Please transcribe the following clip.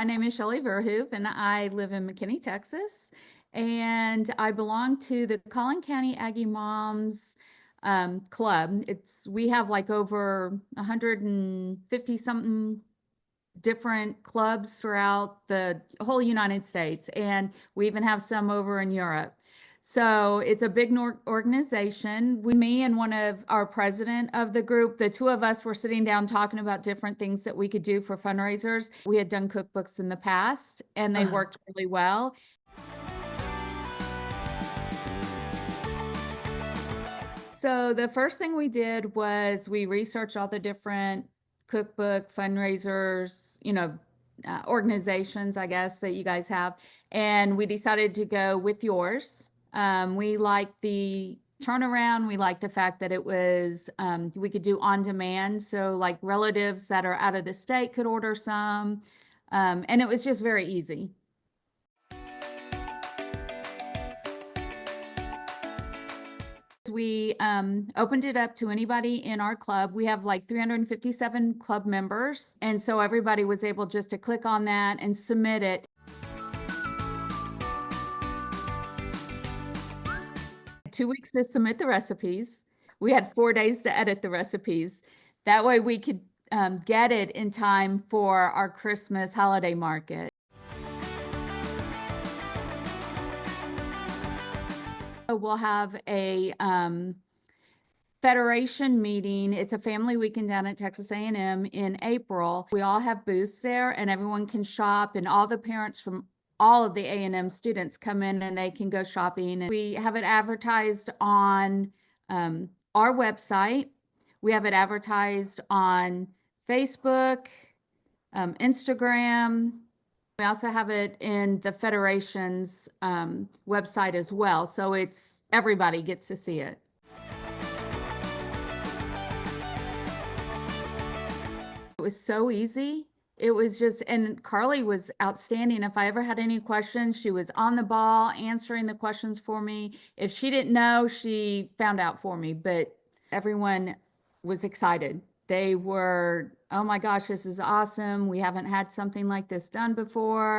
My name is Shelley Verhoeven, and I live in McKinney, Texas. And I belong to the Collin County Aggie Moms Club. We have like over 150 something different clubs throughout the whole United States, and we even have some over in Europe. So it's a big organization. Me and one of our president of the group, the two of us were sitting down talking about different things that we could do for fundraisers. We had done cookbooks in the past, and they worked really well. So the first thing we did was we researched all the different cookbook fundraisers, organizations, I guess, that you guys have. And we decided to go with yours. We like the turnaround. We like the fact that it was, we could do on demand. So like relatives that are out of the state could order some. And it was just very easy. We opened it up to anybody in our club. We have like 357 club members. And so everybody was able just to click on that and submit it. Two weeks to submit the recipes. We had 4 days to edit the recipes. That way we could get it in time for our Christmas holiday market. We'll have a federation meeting. It's a family weekend down at Texas A&M in April. We all have booths there, and everyone can shop, and all the parents from all of the A&M students come in and they can go shopping. And we have it advertised on our website. We have it advertised on Facebook, Instagram. We also have it in the Federation's website as well. So everybody gets to see it. It was so easy. It was just, and Carly was outstanding. If I ever had any questions, she was on the ball answering the questions for me. If she didn't know, she found out for me, but everyone was excited. They were, oh my gosh, this is awesome. We haven't had something like this done before.